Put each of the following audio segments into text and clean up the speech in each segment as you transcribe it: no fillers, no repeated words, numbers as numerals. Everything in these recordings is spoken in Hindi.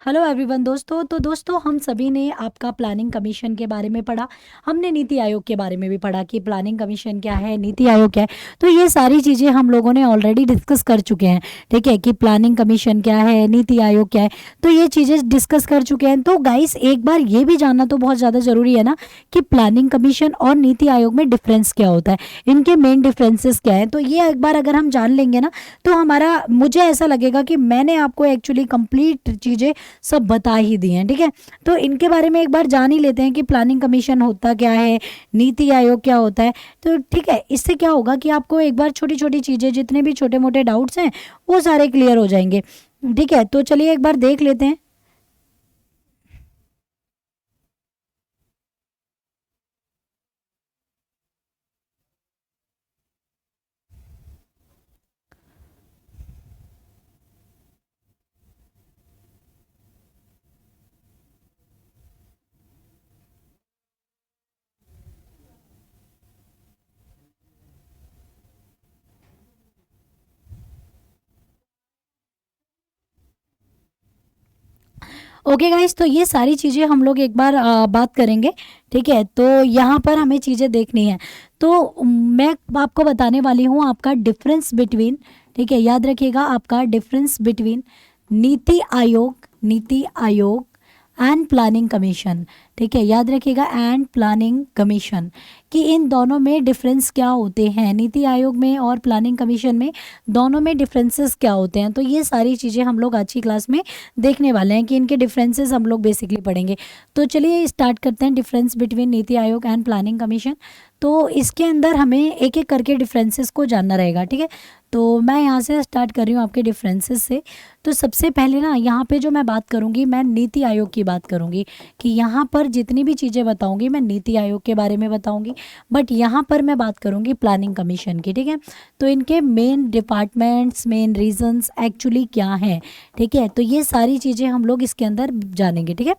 हेलो एवरीवन दोस्तों। तो दोस्तों हम सभी ने आपका प्लानिंग कमीशन के बारे में पढ़ा। हमने नीति आयोग के बारे में भी पढ़ा कि प्लानिंग कमीशन क्या है, नीति आयोग क्या है। तो ये सारी चीज़ें हम लोगों ने ऑलरेडी डिस्कस कर चुके हैं। ठीक है कि प्लानिंग कमीशन क्या है, नीति आयोग क्या है, तो ये चीज़ें डिस्कस कर चुके हैं। तो गाइस एक बार ये भी जानना तो बहुत ज़्यादा ज़रूरी है ना कि प्लानिंग कमीशन और नीति आयोग में डिफरेंस क्या होता है, इनके मेन डिफरेंसेस क्या है। तो ये एक बार अगर हम जान लेंगे ना तो हमारा मुझे ऐसा लगेगा कि मैंने आपको एक्चुअली कंप्लीट चीज़ें सब बता ही दिए हैं। ठीक है, तो इनके बारे में एक बार जान ही लेते हैं कि प्लानिंग कमीशन होता क्या है, नीति आयोग क्या होता है। तो ठीक है, इससे क्या होगा कि आपको एक बार छोटी छोटी चीज़ें, जितने भी छोटे मोटे डाउट्स हैं वो सारे क्लियर हो जाएंगे। ठीक है, तो चलिए एक बार देख लेते हैं। ओके गाइस, तो ये सारी चीज़ें हम लोग एक बार बात करेंगे। ठीक है, तो यहाँ पर हमें चीज़ें देखनी है। तो मैं आपको बताने वाली हूँ आपका डिफरेंस बिटवीन, ठीक है याद रखिएगा, आपका difference between NITI Aayog and planning commission. ठीक है, याद रखिएगा, एंड प्लानिंग कमीशन, कि इन दोनों में डिफरेंस क्या होते हैं, नीति आयोग में और प्लानिंग कमीशन में दोनों में डिफरेंसेस क्या होते हैं। तो ये सारी चीज़ें हम लोग आज की क्लास में देखने वाले हैं कि इनके डिफरेंसेस हम लोग बेसिकली पढ़ेंगे। तो चलिए स्टार्ट करते हैं, difference between NITI Aayog and planning commission. तो इसके अंदर हमें एक एक करके डिफरेंसेस को जानना रहेगा। ठीक है, तो मैं यहाँ से स्टार्ट कर रही हूँ आपके डिफरेंसेस से। तो सबसे पहले ना यहाँ पे जो मैं बात करूँगी, मैं नीति आयोग की बात करूँगी, कि यहाँ पर जितनी भी चीज़ें बताऊँगी मैं नीति आयोग के बारे में बताऊँगी, बट यहाँ पर मैं बात करूँगी प्लानिंग कमीशन की। ठीक है, तो इनके main departments, main reasons actually क्या हैं। ठीक है, तो ये सारी चीज़ें हम लोग इसके अंदर जानेंगे। ठीक है,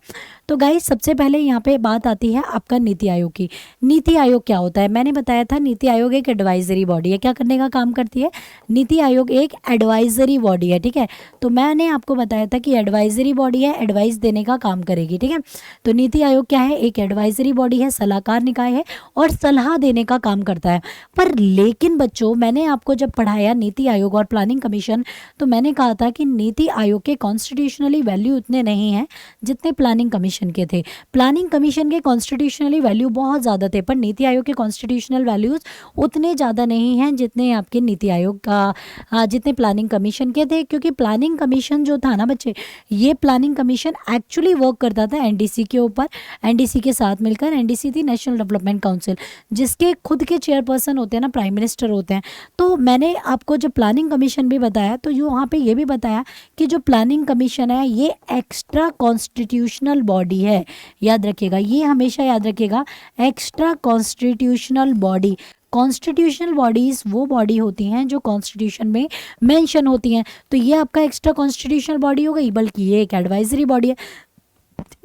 तो गाइस सबसे पहले यहाँ पे बात आती है आपका नीति आयोग की। नीति आयोग क्या होता है, मैंने बताया था नीति आयोग एक एडवाइजरी बॉडी है। क्या करने का काम करती है नीति आयोग? एक एडवाइजरी बॉडी है। ठीक है, तो मैंने आपको बताया था कि एडवाइजरी बॉडी है, एडवाइस देने का काम करेगी। ठीक है, तो नीति आयोग क्या है? एक एडवाइजरी बॉडी है, सलाहकार निकाय है और सलाह देने का काम करता है। पर लेकिन बच्चों, मैंने आपको जब पढ़ाया नीति आयोग और प्लानिंग कमीशन, तो मैंने कहा था कि नीति आयोग के कॉन्स्टिट्यूशनली वैल्यू उतने नहीं हैं जितने प्लानिंग कमीशन के थे। प्लानिंग कमीशन के कॉन्स्टिट्यूशनली वैल्यू बहुत ज़्यादा थे, पर नीति आयोग के कॉन्स्टिट्यूशनल वैल्यूज़ उतने ज़्यादा नहीं हैं जितने आपके नीति आयोग का, जितने प्लानिंग कमीशन के थे। क्योंकि प्लानिंग कमीशन जो था ना बच्चे, ये प्लानिंग कमीशन एक्चुअली वर्क करता था एनडीसी के ऊपर। एनडीसी के साथ मिलकर, एनडीसी थी नेशनल डेवलपमेंट काउंसिल, जिसके खुद के चेयरपर्सन होते हैं ना, प्राइम मिनिस्टर होते हैं। तो मैंने आपको जब प्लानिंग कमीशन भी बताया तो वहाँ पे ये भी बताया कि जो प्लानिंग कमीशन है ये एक्स्ट्रा कॉन्स्टिट्यूशनल बॉडी है। याद रखिएगा, ये हमेशा याद रखिएगा, extra constitutional body. Constitutional bodies वो बॉडी होती हैं जो कॉन्स्टिट्यूशन में मेंशन होती हैं। तो ये आपका एक्स्ट्रा कॉन्स्टिट्यूशनल बॉडी हो गई, बल्कि ये एक एडवाइजरी बॉडी है।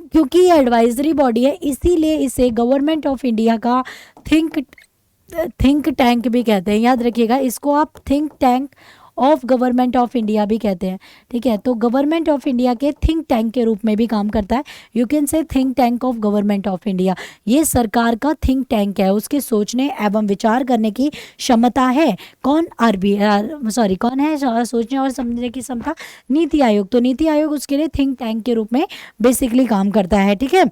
क्योंकि ये एडवाइजरी बॉडी है, इसीलिए इसे गवर्नमेंट ऑफ इंडिया का थिंक थिंक टैंक भी कहते हैं। याद रखिएगा, इसको आप think tank of government of India भी कहते हैं। ठीक है, तो गवर्नमेंट ऑफ इंडिया के थिंक टैंक के रूप में भी काम करता है। You can say think tank of government of India. ये सरकार का थिंक टैंक है, उसके सोचने एवं विचार करने की क्षमता है। कौन? कौन है सोचने और समझने की क्षमता? नीति आयोग। तो नीति आयोग उसके लिए थिंक टैंक के रूप में बेसिकली काम करता है। ठीक है,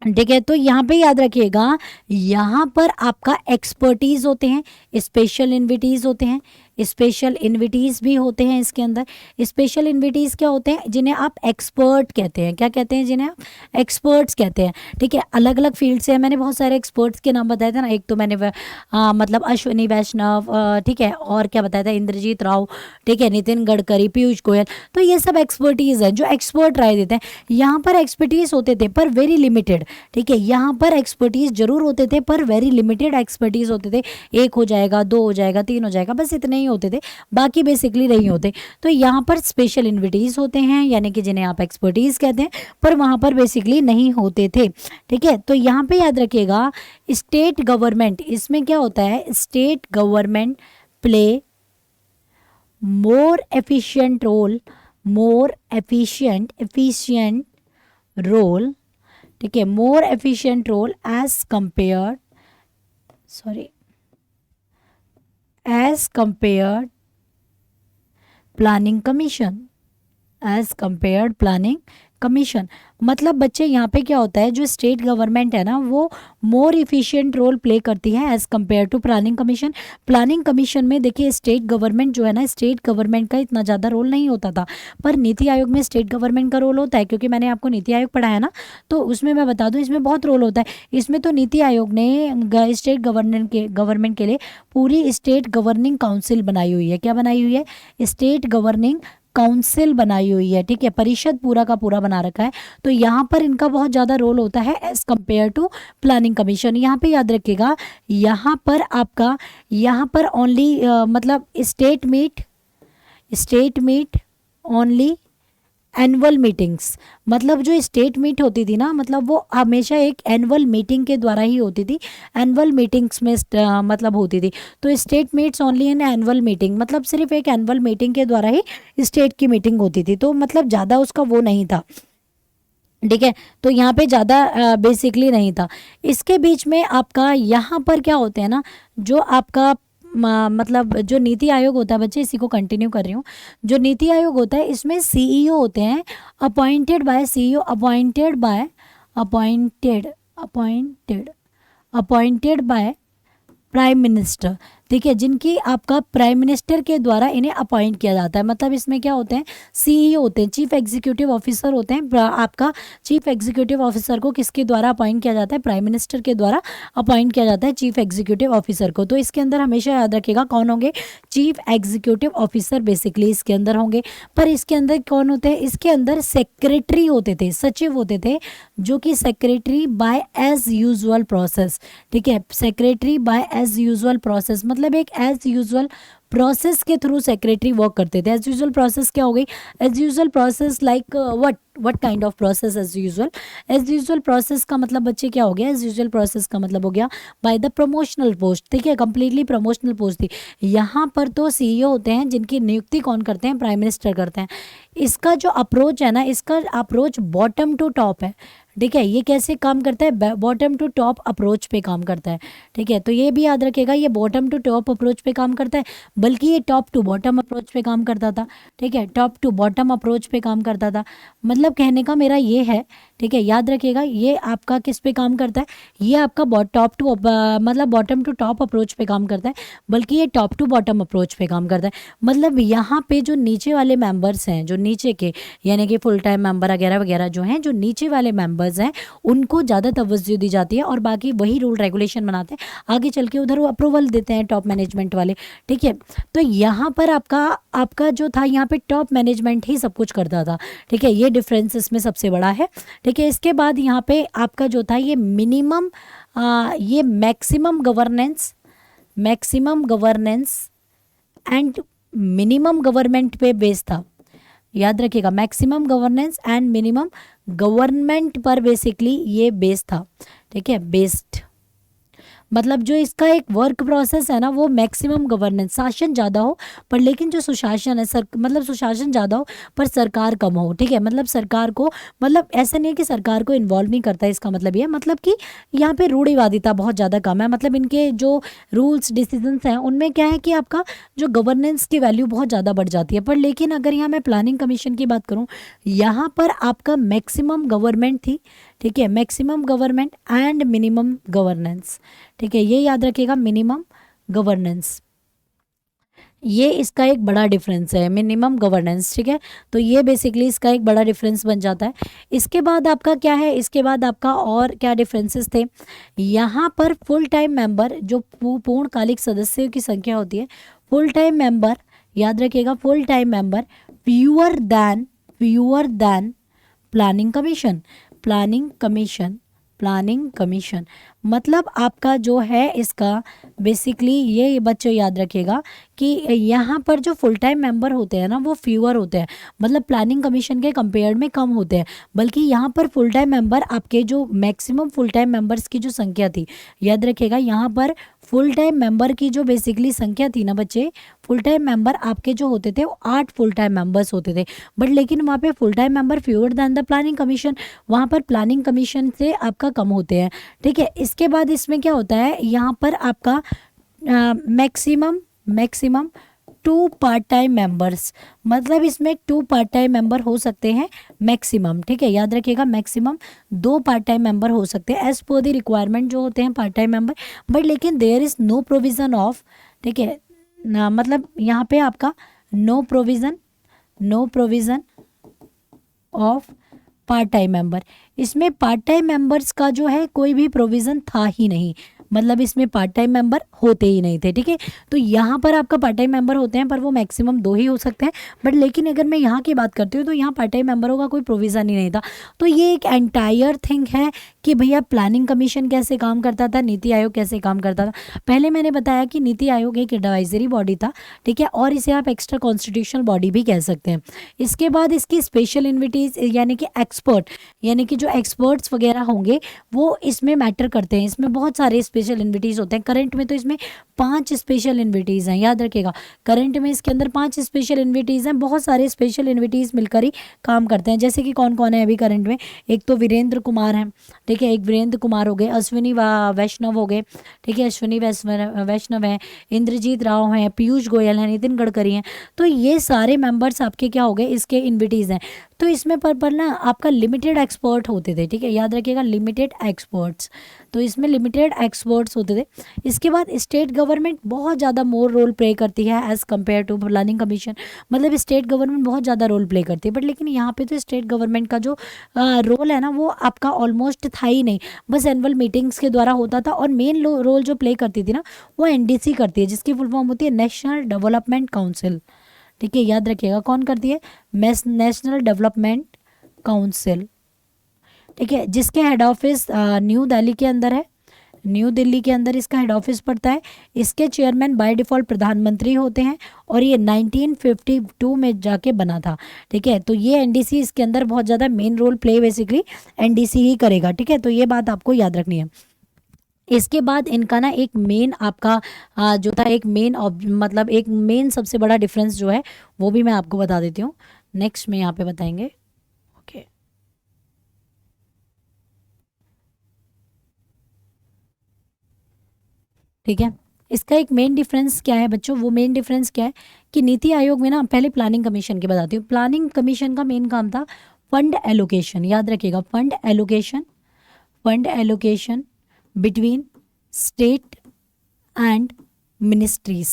ठीक है, तो यहाँ पे याद रखिएगा, यहाँ पर आपका एक्सपर्टीज होते हैं, स्पेशल इन्विटीज होते हैं, स्पेशल इन्विटीज भी होते हैं इसके अंदर। स्पेशल इन्विटीज क्या होते हैं? जिन्हें आप एक्सपर्ट कहते हैं। क्या कहते हैं? जिन्हें आप एक्सपर्ट्स कहते हैं। ठीक है, अलग अलग फील्ड से मैंने बहुत सारे एक्सपर्ट्स के नाम बताए थे ना। एक तो मैंने मतलब अश्विनी वैष्णव, ठीक है, और क्या बताया था, इंद्रजीत राव, ठीक है, नितिन गडकरी, पीयूष गोयल। तो ये सब एक्सपर्टीज है जो एक्सपर्ट राय देते हैं। यहाँ पर एक्सपर्टीज होते थे पर वेरी लिमिटेड। ठीक है, यहाँ पर एक्सपर्टीज जरूर होते थे पर वेरी लिमिटेड एक्सपर्टीज होते थे। एक हो जाएगा, दो हो जाएगा, तीन हो जाएगा, बस इतने ही होते थे, बाकी बेसिकली नहीं होते। तो यहाँ पर स्पेशल इन्विटीज होते हैं, यानी कि जिन्हें आप एक्सपर्टीज कहते हैं, पर वहाँ पर बेसिकली नहीं होते थे। ठीक है, तो यहाँ पे याद रखिएगा, स्टेट गवर्नमेंट, इसमें क्या होता है, state government play more efficient role more efficient role, ठीक है, more efficient role as compared planning commission, as compared planning commission. मतलब बच्चे यहाँ पे क्या होता है, जो स्टेट गवर्नमेंट है ना वो मोर इफिशिएंट रोल प्ले करती है as compare to planning commission. Planning commission में देखिए स्टेट गवर्नमेंट जो है ना, स्टेट गवर्नमेंट का इतना ज़्यादा रोल नहीं होता था, पर नीति आयोग में स्टेट गवर्नमेंट का रोल होता है, क्योंकि मैंने आपको नीति आयोग पढ़ाया ना, तो उसमें मैं बता दूँ इसमें बहुत रोल होता है। इसमें तो नीति आयोग ने स्टेट गवर्नमेंट के लिए पूरी स्टेट गवर्निंग काउंसिल बनाई हुई है। क्या बनाई हुई है? स्टेट गवर्निंग काउंसिल बनाई हुई है, ठीक है, परिषद पूरा का पूरा बना रखा है। तो यहाँ पर इनका बहुत ज़्यादा रोल होता है as compare to planning commission. यहाँ पे याद रखिएगा, यहाँ पर आपका यहाँ पर ओनली मतलब state meet only annual meetings. मतलब जो स्टेट मीट होती थी ना, मतलब वो हमेशा एक एनुअल मीटिंग के द्वारा ही होती थी, एनुअल मीटिंग्स में मतलब होती थी। तो state meets only in annual meeting, मतलब सिर्फ एक एनुअल मीटिंग के द्वारा ही स्टेट की मीटिंग होती थी, तो मतलब ज़्यादा उसका वो नहीं था, ठीक है। तो यहाँ पे ज़्यादा बेसिकली नहीं था। इसके बीच में आपका यहाँ पर क्या होते हैं ना, जो आपका मतलब जो नीति आयोग होता है, बच्चे इसी को कंटिन्यू कर रही हूँ, जो नीति आयोग होता है इसमें सीईओ होते हैं, appointed by CEO, appointed by prime minister, ठीक है, जिनकी आपका प्राइम मिनिस्टर के द्वारा इन्हें अपॉइंट किया जाता है। मतलब इसमें क्या होते हैं, सीईओ होते हैं, चीफ एग्जीक्यूटिव ऑफिसर होते हैं। आपका चीफ एग्जीक्यूटिव ऑफिसर को किसके द्वारा अपॉइंट किया जाता है? प्राइम मिनिस्टर के द्वारा अपॉइंट किया जाता है चीफ एग्जीक्यूटिव ऑफिसर को। तो इसके अंदर हमेशा याद रखिएगा कौन होंगे? चीफ एग्जीक्यूटिव ऑफिसर बेसिकली इसके अंदर होंगे। पर इसके अंदर कौन होते हैं? इसके अंदर सेक्रेटरी होते थे, सचिव होते थे, जो कि secretary by as usual process, ठीक है, secretary by as usual process, मतलब एक एज यूजुअल प्रोसेस के थ्रू सेक्रेटरी वर्क करते थे। एज यूजुअल प्रोसेस क्या हो गई? As usual process like what kind of process? As usual process का मतलब बच्चे क्या हो गया? एज यूजुअल प्रोसेस का मतलब हो गया बाय द प्रमोशनल पोस्ट, ठीक है, कंप्लीटली प्रमोशनल पोस्ट थी। यहाँ पर तो सीईओ होते हैं जिनकी नियुक्ति कौन करते हैं? प्राइम मिनिस्टर करते हैं। इसका जो अप्रोच है ना, इसका अप्रोच बॉटम टू टॉप है, ठीक है। ये कैसे काम करता है? बॉटम टू टॉप अप्रोच पे काम करता है, ठीक है। तो ये भी याद रखिएगा, ये बॉटम टू टॉप अप्रोच पे काम करता है, बल्कि ये टॉप टू बॉटम अप्रोच पे काम करता था, ठीक है, टॉप टू बॉटम अप्रोच पे काम करता था। मतलब कहने का मेरा ये है, ठीक है, याद रखिएगा, ये आपका किस पे काम करता है? ये आपका टॉप टू मतलब बॉटम टू टॉप अप्रोच पे काम करता है, बल्कि ये टॉप टू बॉटम अप्रोच पे काम करता है। मतलब यहाँ पे जो नीचे वाले मेंबर्स हैं, जो नीचे के यानी कि फुल टाइम मेंबर वगैरह वगैरह जो हैं, जो नीचे वाले मेंबर्स हैं, उनको ज़्यादा तवज्जो दी जाती है और बाकी वही रूल रेगुलेशन बनाते हैं, आगे चल के उधर वो अप्रूवल देते हैं टॉप मैनेजमेंट वाले, ठीक है। तो यहाँ पर आपका जो था, यहाँ पे टॉप मैनेजमेंट ही सब कुछ करता था, ठीक है। ये डिफरेंस इसमें सबसे बड़ा है, ठीक है। इसके बाद यहाँ पे आपका जो था ये ये maximum governance and minimum government पे बेस था। याद रखिएगा, maximum governance and minimum government पर बेसिकली ये बेस था, ठीक है, बेस्ड। मतलब जो इसका एक वर्क प्रोसेस है ना, वो मैक्सिमम गवर्नेंस, शासन ज़्यादा हो पर लेकिन जो सुशासन है मतलब सुशासन ज़्यादा हो पर सरकार कम हो, ठीक है। मतलब सरकार को, मतलब ऐसा नहीं है कि सरकार को इन्वॉल्व नहीं करता है, इसका मतलब ये, मतलब कि यहाँ पे रूढ़िवादिता बहुत ज़्यादा कम है। मतलब इनके जो रूल्स डिसीजंस हैं उनमें क्या है कि आपका जो गवर्नेंस की वैल्यू बहुत ज़्यादा बढ़ जाती है। पर लेकिन अगर यहाँ मैं प्लानिंग कमीशन की बात करूँ, यहाँ पर आपका मैक्सिमम गवर्नमेंट थी, ठीक है, maximum government and minimum governance, ठीक है, ये याद रखिएगा, मिनिमम गवर्नेंस, ये इसका एक बड़ा डिफरेंस है, मिनिमम गवर्नेंस, ठीक है। तो ये बेसिकली इसका एक बड़ा डिफरेंस बन जाता है। इसके बाद आपका क्या है? इसके बाद आपका और क्या डिफरेंसेस थे? यहाँ पर फुल टाइम मेंबर, जो पूर्णकालिक सदस्यों की संख्या होती है, फुल टाइम मेंबर, याद रखिएगा, full time member fewer than planning commission, मतलब आपका जो है इसका बेसिकली ये बच्चों याद रखिएगा कि यहाँ पर जो फुल टाइम मेंबर होते हैं ना वो फ्यूअर होते हैं, मतलब प्लानिंग कमीशन के कंपेयर में कम होते हैं। बल्कि यहाँ पर फुल टाइम मेंबर आपके जो मैक्सिमम फुल टाइम मेंबर्स की जो संख्या थी, याद रखिएगा यहाँ पर फुल टाइम मेंबर की जो बेसिकली संख्या थी ना बच्चे, फुल टाइम मेंबर आपके जो होते थे वो 8 फुल टाइम मेंबर्स होते थे। बट लेकिन वहाँ पे full time member fewer than the planning commission, वहाँ पर प्लानिंग कमीशन से आपका कम होते हैं। ठीक है, इसके बाद इसमें क्या होता है, यहाँ पर आपका maximum maximum 2 part time members, मतलब इसमें 2 पार्ट टाइम मेंबर हो सकते हैं मैक्सिमम। ठीक है, याद रखिएगा मैक्सिमम 2 पार्ट टाइम मेंबर हो सकते हैं एज पर द रिक्वायरमेंट जो होते हैं पार्ट टाइम मेंबर। बट लेकिन there is no provision of, ठीक है ना, मतलब यहाँ पे आपका no provision of part time member, इसमें पार्ट टाइम मेंबर्स का जो है कोई भी प्रोविज़न था ही नहीं, मतलब इसमें पार्ट टाइम मेंबर होते ही नहीं थे। ठीक है, तो यहाँ पर आपका पार्ट टाइम मेंबर होते हैं पर वो मैक्सिमम 2 ही हो सकते हैं। बट लेकिन अगर मैं यहाँ की बात करती हूँ तो यहाँ पार्ट टाइम मेंबरों का कोई प्रोविज़न ही नहीं था। तो ये एक एंटायर थिंग है कि भैया प्लानिंग कमीशन कैसे काम करता था, नीति आयोग कैसे काम करता था। पहले मैंने बताया कि नीति आयोग एक एडवाइजरी बॉडी था, ठीक है, और इसे आप एक्स्ट्रा कॉन्स्टिट्यूशनल बॉडी भी कह सकते हैं। इसके बाद इसकी स्पेशल इन्विटीज यानी कि एक्सपर्ट, यानी कि जो एक्सपर्ट्स वगैरह होंगे वो इसमें मैटर करते हैं। इसमें बहुत सारे स्पेशल इन्विटीज होते हैं। करंट में तो इसमें 5 स्पेशल इन्विटीज हैं, याद रखिएगा करंट में इसके अंदर 5 स्पेशल इन्विटीज हैं। बहुत सारे स्पेशल इन्विटीज मिलकर ही काम करते हैं। जैसे कि कौन कौन है अभी करंट में, एक तो वीरेंद्र कुमार हैं, ठीक है, एक वीरेंद्र कुमार हो गए, अश्विनी वैष्णव हो गए, ठीक है, अश्विनी वैष्णव हैं, इंद्रजीत राव हैं, पीयूष गोयल हैं, नितिन गडकरी हैं। तो ये सारे मेंबर्स आपके क्या हो गए, इसके इन्विटीज हैं। तो इसमें पर ना आपका लिमिटेड एक्सपर्ट होते थे, ठीक है, याद रखिएगा लिमिटेड एक्सपर्ट्स। तो इसमें लिमिटेड एक्सपर्ट्स होते थे। इसके बाद स्टेट गवर्नमेंट बहुत ज़्यादा मोर रोल प्ले करती है as compare to planning commission, मतलब स्टेट गवर्नमेंट बहुत ज़्यादा रोल प्ले करती है। बट लेकिन यहाँ पे तो स्टेट गवर्नमेंट का जो रोल है ना वो आपका ऑलमोस्ट था ही नहीं, बस एनुअल मीटिंग्स के द्वारा होता था। और मेन रोल जो प्ले करती थी ना वो एनडीसी करती है, जिसकी फुल फॉर्म होती है नेशनल डेवलपमेंट काउंसिल। ठीक है, याद रखिएगा कौन करती है, नेशनल डेवलपमेंट काउंसिल। ठीक है, जिसके हेड ऑफिस न्यू दिल्ली के अंदर है, न्यू दिल्ली के अंदर इसका हेड ऑफिस पड़ता है। इसके चेयरमैन बाय डिफ़ॉल्ट प्रधानमंत्री होते हैं और ये 1952 में जाके बना था। ठीक है, तो ये एनडीसी इसके अंदर बहुत ज़्यादा main role play basically NDC ही करेगा। ठीक है, तो ये बात आपको याद रखनी है। इसके बाद इनका ना एक मेन आपका जो था एक मेन मतलब एक मेन सबसे बड़ा डिफरेंस जो है वो भी मैं आपको बता देती हूँ, नेक्स्ट में यहाँ पे बताएंगे। ओके, ठीक है, इसका एक मेन डिफरेंस क्या है बच्चों, वो मेन डिफरेंस क्या है कि नीति आयोग में ना, पहले प्लानिंग कमीशन की बताती हूँ। प्लानिंग कमीशन का मेन काम था फंड एलोकेशन, याद रखिएगा fund allocation between state and ministries.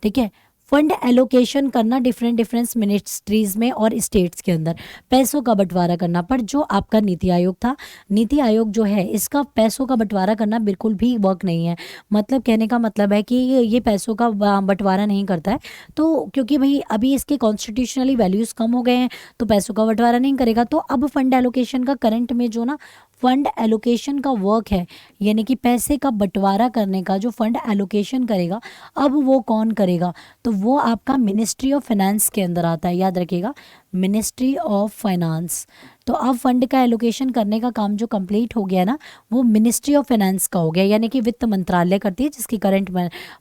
ठीक है, फंड एलोकेशन करना डिफरेंट डिफरेंट मिनिस्ट्रीज में और स्टेट्स के अंदर पैसों का बंटवारा करना। पर जो आपका नीति आयोग था, नीति आयोग जो है इसका पैसों का बंटवारा करना बिल्कुल भी वर्क नहीं है। मतलब कहने का मतलब है कि ये पैसों का बंटवारा नहीं करता है। तो क्योंकि भाई अभी इसके कॉन्स्टिट्यूशनली वैल्यूज कम हो गए हैं तो पैसों का बंटवारा नहीं करेगा। तो अब फंड एलोकेशन का करंट में जो ना फंड एलोकेशन का वर्क है, यानी कि पैसे का बंटवारा करने का जो फंड एलोकेशन करेगा, अब वो कौन करेगा, तो वो आपका मिनिस्ट्री ऑफ फाइनेंस के अंदर आता है। याद रखिएगा मिनिस्ट्री ऑफ फाइनेंस। तो अब फंड का एलोकेशन करने का काम जो कंप्लीट हो गया ना वो मिनिस्ट्री ऑफ फाइनेंस का हो गया, यानी कि वित्त मंत्रालय करती है, जिसकी करंट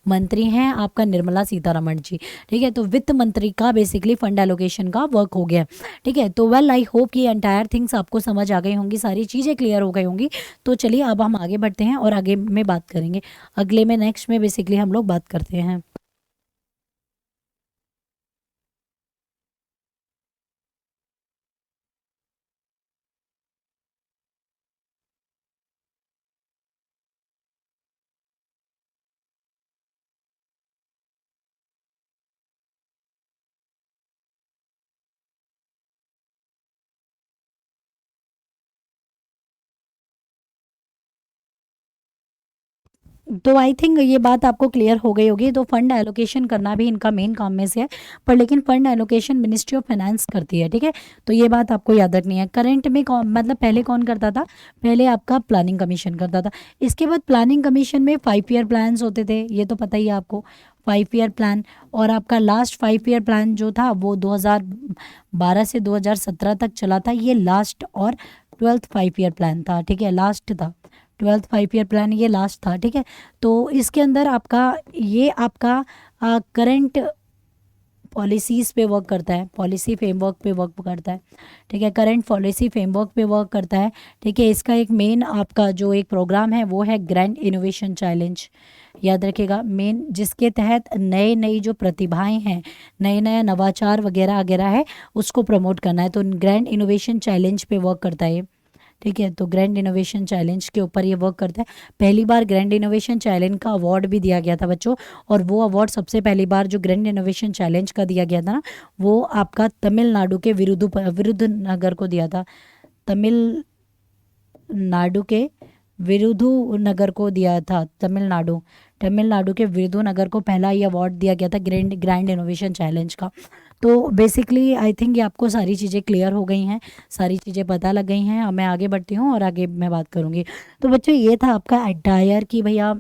मंत्री हैं आपका निर्मला सीतारमण जी। ठीक है, तो वित्त मंत्री का बेसिकली फंड एलोकेशन का वर्क हो गया। ठीक है, तो वेल आई होप कि एंटायर थिंग्स आपको समझ आ गई होंगी, सारी चीज़ें क्लियर हो गई होंगी। तो चलिए अब हम आगे बढ़ते हैं और आगे में बात करेंगे, अगले में नेक्स्ट में बेसिकली हम लोग बात करते हैं। तो आई थिंक ये बात आपको क्लियर हो गई होगी। तो फंड एलोकेशन करना भी इनका मेन काम में से है, पर लेकिन fund allocation ministry of finance करती है, ठीक है। तो ये बात आपको याद रखनी है। करंट में कौन, मतलब पहले कौन करता था, पहले आपका प्लानिंग कमीशन करता था। इसके बाद प्लानिंग कमीशन में 5 ईयर प्लान्स होते थे, ये तो पता ही है आपको, 5 ईयर प्लान। और आपका लास्ट 5 ईयर प्लान जो था वो 2012 से 2017 तक चला था, ये लास्ट और 12th 5 ईयर प्लान था, ठीक है, लास्ट था। 12th 5 ईयर प्लान ये लास्ट था, ठीक है। तो इसके अंदर आपका ये आपका करंट पॉलिसीज़ पे वर्क करता है, पॉलिसी फ्रेमवर्क पे वर्क करता है, ठीक है, करंट पॉलिसी फ्रेमवर्क पे वर्क करता है, ठीक है। इसका एक मेन आपका जो एक प्रोग्राम है वो है ग्रैंड इनोवेशन चैलेंज, याद रखिएगा, मेन, जिसके तहत नई नई जो प्रतिभाएं हैं, नए नए नवाचार वगैरह वगैरह है, उसको प्रमोट करना है। तो ग्रैंड इनोवेशन चैलेंज पे वर्क करता है ये, ठीक है। तो ग्रैंड इनोवेशन चैलेंज के ऊपर ये वर्क करता है। पहली बार ग्रैंड इनोवेशन चैलेंज का अवार्ड भी दिया गया था बच्चों, और वो अवार्ड सबसे पहली बार जो ग्रैंड इनोवेशन चैलेंज का दिया गया था ना, वो आपका तमिलनाडु के विरुद्धनगर को दिया था। तमिलनाडु के विरुधुनगर को दिया था, तमिलनाडु के विरुधुनगर को पहला ये अवार्ड दिया गया था ग्रैंड इनोवेशन चैलेंज का। तो बेसिकली आई थिंक ये आपको सारी चीज़ें क्लियर हो गई हैं, सारी चीज़ें पता लग गई हैं। अब मैं आगे बढ़ती हूँ और आगे मैं बात करूँगी। तो बच्चों ये था आपका एंटायर कि भैया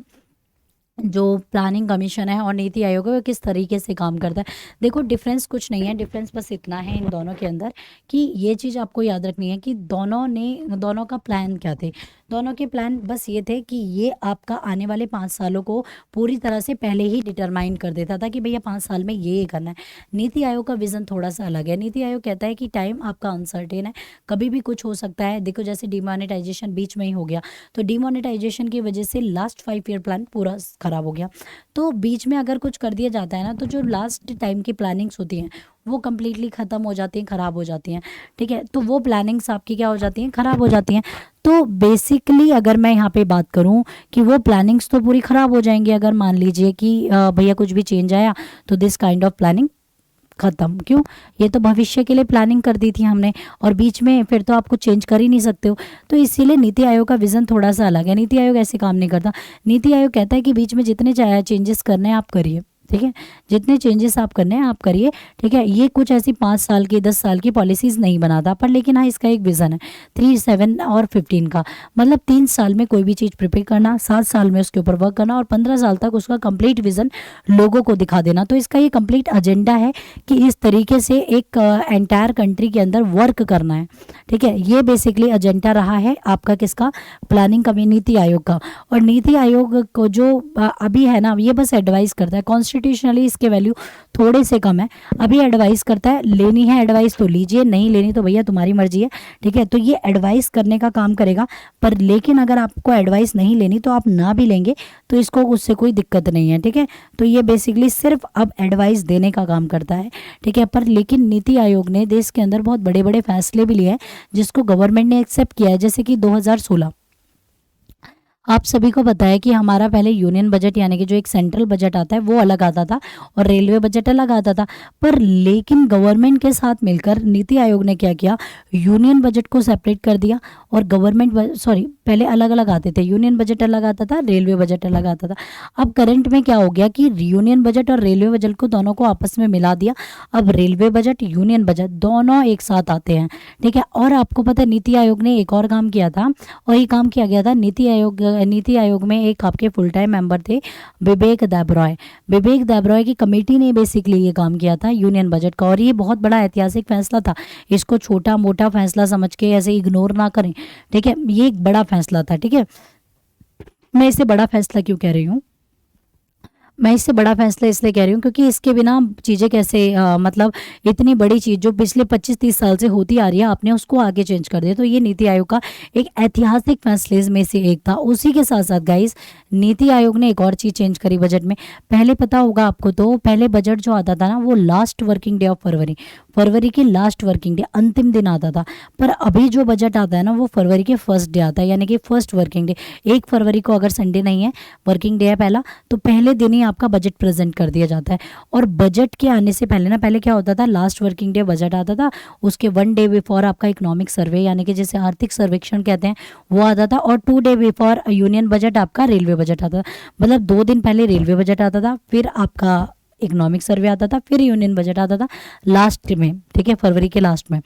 जो प्लानिंग कमीशन है और नीति आयोग है वो किस तरीके से काम करता है। देखो डिफरेंस कुछ नहीं है, डिफरेंस बस इतना है इन दोनों के अंदर कि ये चीज़ आपको याद रखनी है कि दोनों का प्लान क्या थे। दोनों के प्लान बस ये थे कि ये आपका आने वाले 5 सालों को पूरी तरह से पहले ही डिटरमाइन कर देता था कि भैया 5 साल में ये करना है। नीति आयोग का विज़न थोड़ा सा अलग है। नीति आयोग कहता है कि टाइम आपका अनसर्टेन है, कभी भी कुछ हो सकता है। देखो जैसे डिमोनेटाइजेशन बीच में ही हो गया, तो डिमोनेटाइजेशन की वजह से लास्ट 5 ईयर प्लान पूरा ख़राब हो गया। तो बीच में अगर कुछ कर दिया जाता है ना, तो जो लास्ट टाइम की प्लानिंग्स होती हैं वो कम्प्लीटली ख़त्म हो जाती हैं, ख़राब हो जाती हैं, ठीक है। तो वो प्लानिंग्स आपकी क्या हो जाती हैं, ख़राब हो जाती हैं। तो बेसिकली अगर मैं यहाँ पे बात करूँ कि वो प्लानिंग्स तो पूरी ख़राब हो जाएंगी अगर मान लीजिए कि भैया कुछ भी चेंज आया, तो दिस काइंड ऑफ प्लानिंग ख़त्म। क्यों, ये तो भविष्य के लिए प्लानिंग कर दी थी हमने, और बीच में फिर तो आप कुछ चेंज कर ही नहीं सकते हो। तो इसीलिए नीति आयोग का विज़न थोड़ा सा अलग है। नीति आयोग ऐसे काम नहीं करता। नीति आयोग कहता है कि बीच में जितने चेंजेस करने हैं आप करिए, ठीक है, जितने चेंजेस आप करने हैं आप करिए, ठीक है। ये कुछ ऐसी 5 साल की 10 साल की पॉलिसीज़ नहीं बनाता, पर लेकिन हाँ इसका एक विज़न है 3, 7 और 15 का, मतलब 3 साल में कोई भी चीज़ प्रिपेयर करना, 7 साल में उसके ऊपर वर्क करना, और 15 साल तक उसका कंप्लीट विज़न लोगों को दिखा देना। तो इसका ये कंप्लीट एजेंडा है कि इस तरीके से एक एंटायर कंट्री के अंदर वर्क करना है, ठीक है। ये बेसिकली एजेंडा रहा है आपका किसका, प्लानिंग कमी नीति आयोग का। और नीति आयोग को जो अभी है ना, ये बस एडवाइस करता है। कॉन्स्टिट्यूशनली इसके वैल्यू थोड़े से कम है। अभी एडवाइस करता है, लेनी है एडवाइस तो लीजिए, नहीं लेनी तो भैया तुम्हारी मर्जी है, ठीक है। तो ये एडवाइस करने का काम करेगा, पर लेकिन अगर आपको एडवाइस नहीं लेनी तो आप ना भी लेंगे तो इसको उससे कोई दिक्कत नहीं है, ठीक है। तो ये बेसिकली सिर्फ अब एडवाइस देने का काम करता है, ठीक है। पर लेकिन नीति आयोग ने देश के अंदर बहुत बड़े बड़े फैसले भी लिए हैं जिसको गवर्नमेंट ने एक्सेप्ट किया है। जैसे कि 2016 आप सभी को पता है कि हमारा पहले यूनियन बजट यानी कि जो एक सेंट्रल बजट आता है वो अलग आता था और रेलवे बजट अलग आता था। पर लेकिन गवर्नमेंट के साथ मिलकर नीति आयोग ने क्या किया, यूनियन बजट को सेपरेट कर दिया और पहले अलग अलग आते थे, यूनियन बजट अलग आता था, रेलवे बजट अलग आता था। अब करंट में क्या हो गया कि यूनियन बजट और रेलवे बजट को दोनों को आपस में मिला दिया। अब रेलवे बजट यूनियन बजट दोनों एक साथ आते हैं, ठीक है। और आपको पता है नीति आयोग ने एक और काम किया था, और ये काम किया गया था नीति आयोग में एक आपके फुल टाइम मेंबर थे विवेक देबरॉय की कमेटी ने बेसिकली ये काम किया था यूनियन बजट का। और ये बहुत बड़ा ऐतिहासिक फैसला था, इसको छोटा मोटा फैसला समझ के ऐसे इग्नोर ना करें, ठीक है। ये एक बड़ा फैसला था, ठीक है। मैं इसे बड़ा फैसला क्यों कह रही हूँ, मैं इससे बड़ा फैसला इसलिए कह रही हूँ क्योंकि इसके बिना चीज़ें कैसे मतलब इतनी बड़ी चीज़ जो पिछले 25-30 साल से होती आ रही है आपने उसको आगे चेंज कर दिया। तो ये नीति आयोग का एक ऐतिहासिक फैसले में से एक था। उसी के साथ साथ गाइस नीति आयोग ने एक और चीज़ चेंज करी बजट में। पहले पता होगा आपको, तो पहले बजट जो आता था ना वो last working day of February की लास्ट वर्किंग डे अंतिम दिन आता था। पर अभी जो बजट आता है ना वो फरवरी के फर्स्ट डे आता है, यानी कि फर्स्ट वर्किंग डे। 1 फरवरी को अगर संडे नहीं है, वर्किंग डे है पहला, तो पहले दिन ही आपका बजट प्रेजेंट कर दिया जाता है। और बजट के आने से पहले ना, पहले क्या होता था, लास्ट वर्किंग डे बजट आता था, उसके 1 डे बिफोर आपका इकोनॉमिक सर्वे यानी कि जैसे आर्थिक सर्वेक्षण कहते हैं वो आता था, और 2 डे बिफोर यूनियन बजट आपका रेलवे बजट आता था। मतलब 2 दिन पहले रेलवे बजट आता था, फिर आपका इकोनॉमिक सर्वे आता था, फिर यूनियन बजट आता था लास्ट में, ठीक है, फरवरी के लास्ट में।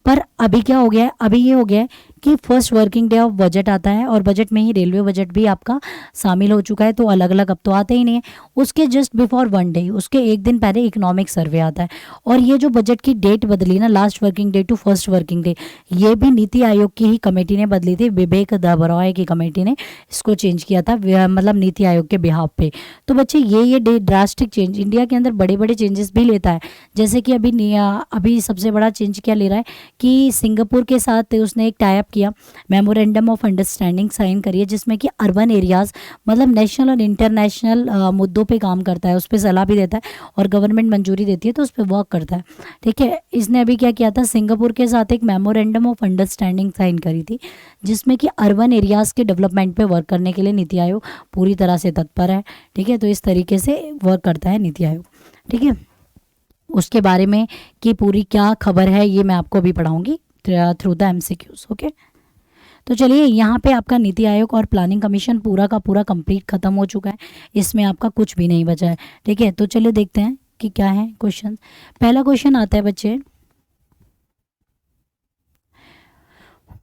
पर अभी क्या हो गया है, अभी ये हो गया है कि first working day of budget आता है, और बजट में ही रेलवे बजट भी आपका शामिल हो चुका है, तो अलग अलग अब तो आते ही नहीं है। उसके जस्ट बिफोर 1 डे, उसके एक दिन पहले इकोनॉमिक सर्वे आता है। और ये जो बजट की डेट बदली ना, last working day to first working day, ये भी नीति आयोग की ही कमेटी ने बदली थी, विवेक दाबरॉय की कमेटी ने इसको चेंज किया था, मतलब नीति आयोग के बिहाफ पे। तो बच्चे ये ड्रास्टिक चेंज इंडिया के अंदर बड़े बड़े चेंजेस भी लेता है। जैसे कि अभी सबसे बड़ा चेंज क्या ले रहा है कि सिंगापुर के साथ उसने एक टाई अप किया, मेमोरेंडम ऑफ अंडरस्टैंडिंग साइन करी है, जिसमें कि अर्बन एरियाज़ मतलब नेशनल और इंटरनेशनल मुद्दों पे काम करता है, उस पर सलाह भी देता है, और गवर्नमेंट मंजूरी देती है तो उस पर वर्क करता है। ठीक है, इसने अभी क्या किया था, सिंगापुर के साथ एक मेमोरेंडम ऑफ अंडरस्टैंडिंग साइन करी थी, जिसमें कि अर्बन एरियाज़ के डेवलपमेंट पे वर्क करने के लिए नीति आयोग पूरी तरह से तत्पर है। ठीक है, तो इस तरीके से वर्क करता है नीति आयोग। ठीक है, उसके बारे में कि पूरी क्या खबर है ये मैं आपको अभी पढ़ाऊंगी थ्रू द MCQs। ओके, तो चलिए यहाँ पे आपका नीति आयोग और प्लानिंग कमीशन पूरा का पूरा कंप्लीट खत्म हो चुका है, इसमें आपका कुछ भी नहीं बचा है। ठीक है, तो चलिए देखते हैं कि क्या है क्वेश्चन। पहला क्वेश्चन आता है बच्चे,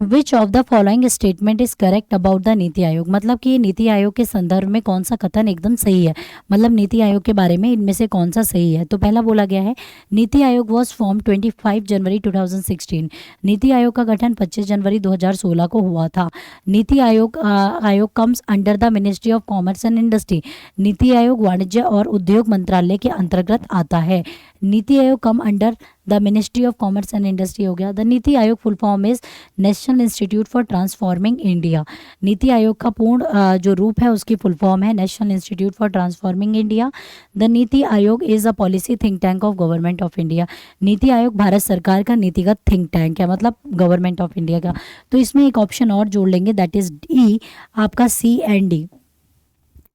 विच of the following statement is correct about the नीति आयोग। मतलब कि ये नीति आयोग के संदर्भ में कौन सा कथन एकदम सही है, मतलब नीति आयोग के बारे में इनमें से कौन सा सही है। तो पहला बोला गया है, नीति आयोग वॉज फॉर्म 25 जनवरी 2016। नीति आयोग का गठन 25 जनवरी 2016 को हुआ था। NITI Aayog comes under the ministry of commerce and industry. NITI Aayog वाणिज्य और उद्योग मंत्रालय के अंतर्गत आता है। नीति आयोग come under the ministry of commerce and industry हो गया। The NITI Aayog full form is national institute for transforming India. NITI आयोग का पूर्ण जो रूप है उसकी फुल फॉर्म है national institute for transforming India. The नीति Aayog is a policy think tank of government of India. NITI आयोग भारत सरकार का नीतिगत थिंक टैंक है, मतलब गवर्नमेंट ऑफ इंडिया का। तो इसमें एक ऑप्शन और जोड़ लेंगे, दैट इज ई, आपका C&D।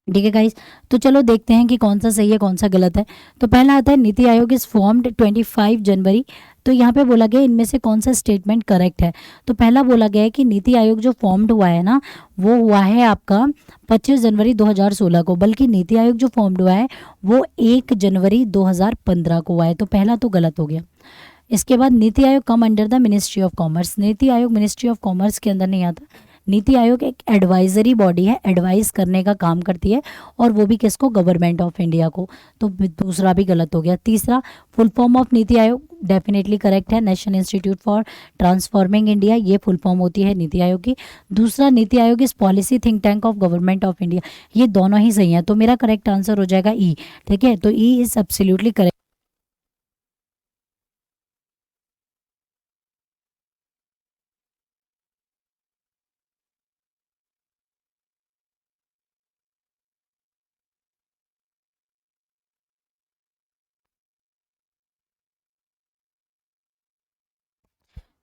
ठीक है गाइस, तो चलो देखते हैं कि कौन सा सही है कौन सा गलत है। तो पहला आता है, नीति आयोग इज फॉर्म्ड 25 जनवरी। तो यहाँ पे बोला गया इनमें से कौन सा स्टेटमेंट करेक्ट है। तो पहला बोला गया है कि नीति आयोग जो फॉर्म्ड हुआ है ना, वो हुआ है आपका 25 जनवरी 2016 को, बल्कि नीति आयोग जो फॉर्म्ड हुआ है वो 1 जनवरी 2015 को हुआ है। तो पहला तो गलत हो गया। इसके बाद NITI Aayog come under the ministry of commerce. NITI Aayog ministry of commerce के अंदर नहीं आता। नीति आयोग एक एडवाइजरी बॉडी है, एडवाइस करने का काम करती है, और वो भी किसको, गवर्नमेंट ऑफ इंडिया को। तो दूसरा भी गलत हो गया। तीसरा, फुल फॉर्म ऑफ नीति आयोग डेफिनेटली करेक्ट है, national institute for transforming India, ये फुल फॉर्म होती है नीति आयोग की। दूसरा, नीति आयोग इस policy think tank of government of India, ये दोनों ही सही हैं। तो मेरा करेक्ट आंसर हो जाएगा ई। ठीक है, तो ई इज एब्सोल्युटली करेक्ट।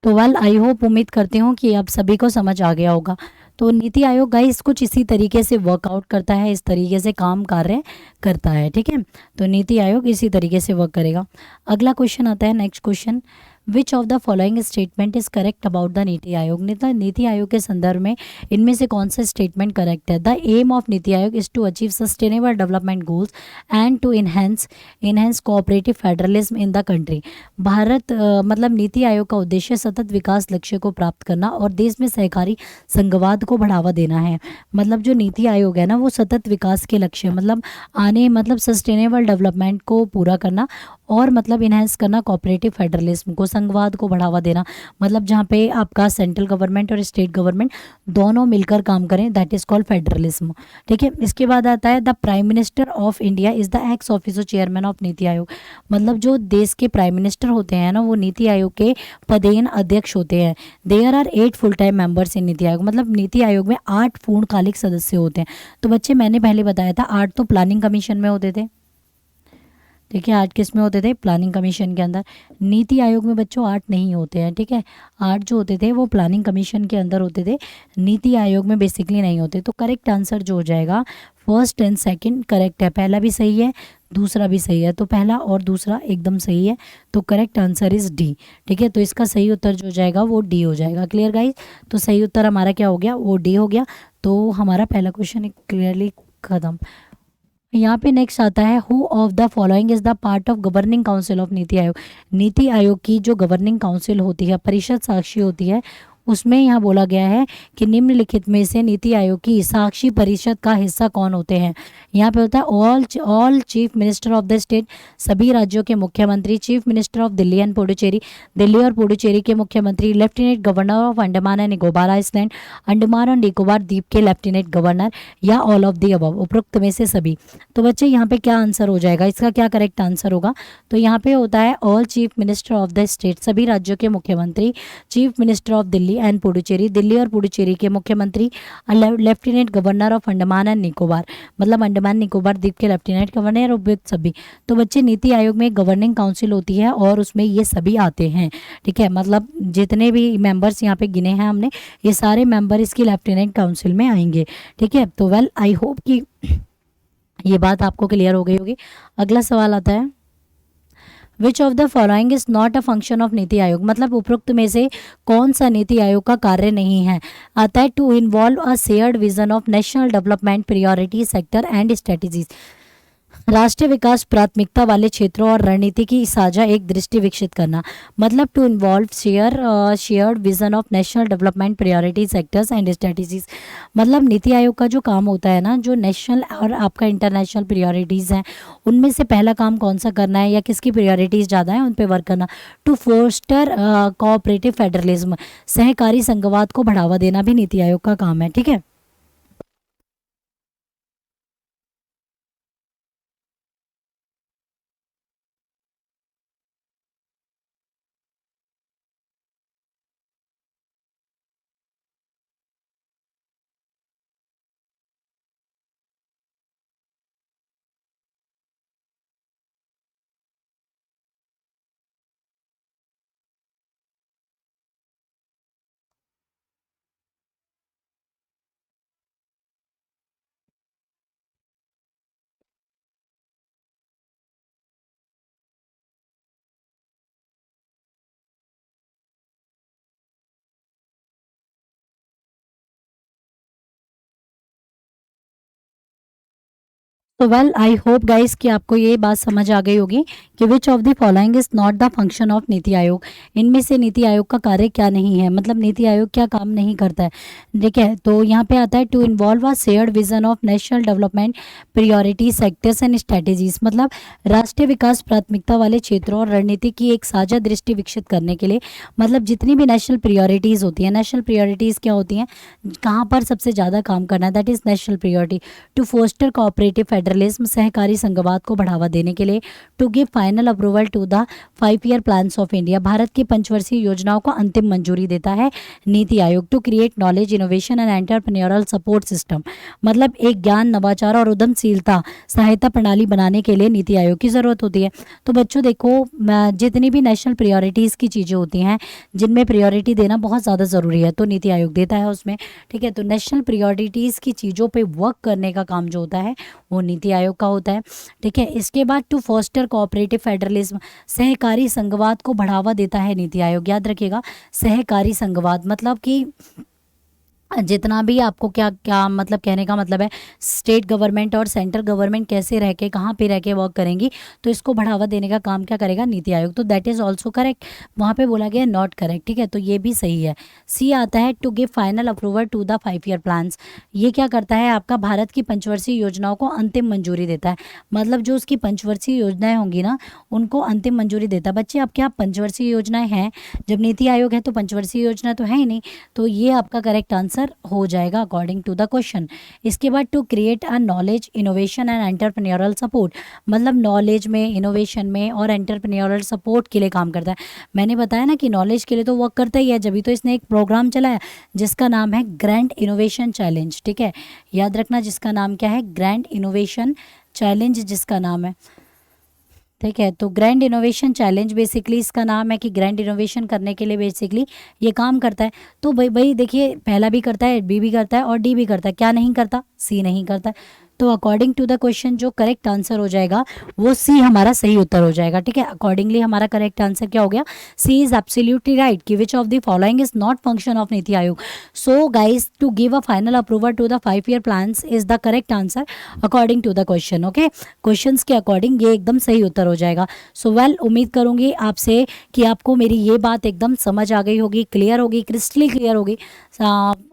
तो वेल आई होप, उम्मीद करती हूँ कि आप सभी को समझ आ गया होगा। तो नीति आयोग गाइस कुछ इसी तरीके से वर्कआउट करता है, इस तरीके से काम कार्य करता है। ठीक है, तो नीति आयोग इसी तरीके से वर्क करेगा। अगला क्वेश्चन आता है, next question, which of the following statement is correct about the NITI Aayog. NITI Aayog के संदर्भ में इनमें से कौन सा स्टेटमेंट करेक्ट है। The aim of NITI Aayog is to achieve sustainable development goals and to enhance cooperative federalism in the country. Bharat मतलब नीति आयोग का उद्देश्य सतत विकास लक्ष्य को प्राप्त करना और देश में सहकारी संघवाद को बढ़ावा देना है। मतलब जो नीति आयोग है ना, वो सतत विकास के लक्ष्य मतलब सस्टेनेबल डेवलपमेंट को पूरा करना, और मतलब इन्हेंस करना कोऑपरेटिव फेडरलिज्म को, संघवाद को बढ़ावा देना, मतलब जहाँ पे आपका सेंट्रल गवर्नमेंट और स्टेट गवर्नमेंट दोनों मिलकर काम करें, दैट इज कॉल्ड फेडरलिज्म। ठीक है, इसके बाद आता है, the prime minister of India is the x officer chairman of NITI Aayog. मतलब जो देश के प्राइम मिनिस्टर होते हैं ना, वो नीति आयोग के पदेन अध्यक्ष होते हैं। There are 8 full time members in NITI Aayog. मतलब नीति आयोग में 8 पूर्णकालिक सदस्य होते हैं। तो बच्चे मैंने पहले बताया था 8 तो प्लानिंग कमीशन में होते थे, ठीक है, 8 किस में होते थे? प्लानिंग कमीशन के अंदर। नीति आयोग में बच्चों 8 नहीं होते हैं, ठीक है, 8 जो होते थे वो प्लानिंग कमीशन के अंदर होते थे, नीति आयोग में बेसिकली नहीं होते। तो करेक्ट आंसर जो हो जाएगा, फर्स्ट एंड सेकंड करेक्ट है, पहला भी सही है, दूसरा भी सही है, तो पहला और दूसरा एकदम सही है, तो करेक्ट आंसर इज डी। ठीक है, तो इसका सही उत्तर जो हो जाएगा वो डी हो जाएगा। Clear guys? तो सही उत्तर हमारा क्या हो गया? वो डी हो गया। तो हमारा पहला क्वेश्चन क्लियरली खत्म। यहाँ पे नेक्स्ट आता है, who of the following is the part of governing council of NITI आयोग। नीति आयोग की जो गवर्निंग काउंसिल होती है, परिषद साक्षी होती है, उसमें यहाँ बोला गया है कि निम्नलिखित में से नीति आयोग की साक्षी परिषद का हिस्सा कौन होते हैं। यहाँ पे होता है all chief minister of the state, सभी राज्यों के मुख्यमंत्री, chief minister of Delhi and Puducherry, Delhi और पुडुचेरी के मुख्यमंत्री, lieutenant governor of Andaman and Nicobar island, Andaman और निकोबार द्वीप के लेफ्टिनेंट गवर्नर, या ऑल ऑफ द अबव, उपरोक्त में से सभी। तो बच्चे यहाँ पे क्या आंसर हो जाएगा? इसका क्या करेक्ट आंसर होगा? तो यहाँ पे होता है all chief minister of the state, सभी राज्यों के मुख्यमंत्री, chief minister of Delhi and Puducherry, Delhi और पुडुचेरी के मुख्यमंत्री, lieutenant governor of Andaman and Nicobar, मतलब अंडमान निकोबार द्वीप के लेफ्टिनेंट गवर्नर, उपयुक्त सभी। तो बच्चे नीति आयोग में गवर्निंग काउंसिल होती है और उसमें ये सभी आते हैं। ठीक है, मतलब जितने भी मेंबर्स यहाँ पे गिने हैं हमने, ये सारे मेंबर इसकी लेफ्टिनेंट काउंसिल में आएंगे। ठीक है, तो वेल आई होप कि ये बात आपको क्लियर हो गई होगी। अगला सवाल आता है, which of the following is not a function of NITI Aayog, मतलब उपरोक्त में से कौन सा नीति आयोग का कार्य नहीं है। आता है, to involve a shared vision of national development priority sector and strategies, राष्ट्रीय विकास प्राथमिकता वाले क्षेत्रों और रणनीति की साझा एक दृष्टि विकसित करना, मतलब to involve shared vision of national development priority sectors and strategies. मतलब नीति आयोग का जो काम होता है ना, जो नेशनल और आपका इंटरनेशनल प्रायोरिटीज़ हैं, उनमें से पहला काम कौन सा करना है या किसकी प्रायोरिटीज़ ज़्यादा है उन पर वर्क करना। टू फोस्टर कोऑपरेटिव फेडरलिज्म, सहकारी संघवाद को बढ़ावा देना भी नीति आयोग का काम है। ठीक है, तो वेल आई होप गाइस कि आपको ये बात समझ आ गई होगी कि which of the following is not the function of NITI आयोग। इनमें से नीति आयोग का कार्य क्या नहीं है, मतलब नीति आयोग क्या काम नहीं करता है। ठीक है, तो यहाँ पे आता है to involve a shared vision of national development priority sectors and strategies, मतलब राष्ट्रीय विकास प्राथमिकता वाले क्षेत्रों और रणनीति की एक साझा दृष्टि विकसित करने के लिए, मतलब जितनी भी नेशनल प्रायोरिटीज़ होती हैं, नेशनल प्रायोरिटीज़ क्या होती हैं, कहाँ पर सबसे ज़्यादा काम करना है, that is national priority. To foster cooperative federalism, सहकारी संघवाद को बढ़ावा देने के लिए। To give final approval to the 5 year plans of India, Bharat की पंचवर्षीय योजनाओं को अंतिम मंजूरी देता है NITI Aayog. To create knowledge innovation and entrepreneurial support system, मतलब एक ज्ञान, नवाचार और उद्यमशीलता सहायता प्रणाली बनाने के लिए नीति आयोग की ज़रूरत होती है। तो बच्चों देखो, जितनी भी नेशनल प्रायोरिटीज़ की चीज़ें होती हैं, जिनमें प्रायोरिटी देना बहुत ज़्यादा ज़रूरी है, तो नीति आयोग देता है उसमें। ठीक है, तो नेशनल प्रायोरिटीज़ की चीज़ों पे वर्क करने का काम जो होता है वो नीति आयोग का होता है। ठीक है, इसके बाद टू फोस्टर कोऑपरेटिव फेडरलिज्म, सहकारी संघवाद को बढ़ावा देता है नीति आयोग। याद रखिएगा, सहकारी संघवाद मतलब कि जितना भी आपको क्या क्या मतलब कहने का मतलब है, स्टेट गवर्नमेंट और सेंट्रल गवर्नमेंट कैसे रह के, कहाँ पे रह के वर्क करेंगी, तो इसको बढ़ावा देने का काम क्या करेगा, नीति आयोग। तो दैट इज़ ऑल्सो करेक्ट, वहाँ पे बोला गया नॉट करेक्ट। ठीक है, तो ये भी सही है। सी आता है to give final approval to the 5 year plans, ये क्या करता है, आपका भारत की पंचवर्षीय योजनाओं को अंतिम मंजूरी देता है। मतलब जो उसकी पंचवर्षीय योजनाएं होंगी ना, उनको अंतिम मंजूरी देता है। बच्चे अब क्या पंचवर्षीय योजनाएं हैं, जब नीति आयोग है तो पंचवर्षीय योजना तो है ही नहीं, तो ये आपका करेक्ट आंसर हो जाएगा अकॉर्डिंग टू द क्वेश्चन। इसके बाद to create a knowledge innovation and entrepreneurial support, मतलब नॉलेज में, इनोवेशन में और एंटरप्रेन्योरल सपोर्ट के लिए काम करता है। मैंने बताया ना कि नॉलेज के लिए तो वर्क करता ही है, जब भी तो इसने एक प्रोग्राम चलाया जिसका नाम है ग्रैंड इनोवेशन चैलेंज। ठीक है, याद रखना जिसका नाम क्या है, ग्रैंड इनोवेशन चैलेंज जिसका नाम है। ठीक है। तो ग्रैंड इनोवेशन चैलेंज बेसिकली इसका नाम है कि ग्रैंड इनोवेशन करने के लिए बेसिकली ये काम करता है। तो भाई भाई देखिए, पहला भी करता है, बी भी करता है और डी भी करता है, क्या नहीं करता? सी नहीं करता है। तो अकॉर्डिंग टू द क्वेश्चन जो करेक्ट आंसर हो जाएगा वो सी हमारा सही उत्तर हो जाएगा। ठीक है, अकॉर्डिंगली हमारा करेक्ट आंसर क्या हो गया? सी इज एब्सोल्युटली राइट कि which of the following is not function of NITI Aayog. So guys, to give a final approval to the 5 year plans is the correct answer according to the question. Okay, questions के अकॉर्डिंग ये एकदम सही उत्तर हो जाएगा। सो वेल, उम्मीद करूंगी आपसे कि आपको मेरी ये बात एकदम समझ आ गई होगी, क्लियर होगी, क्रिस्टली क्लियर होगी।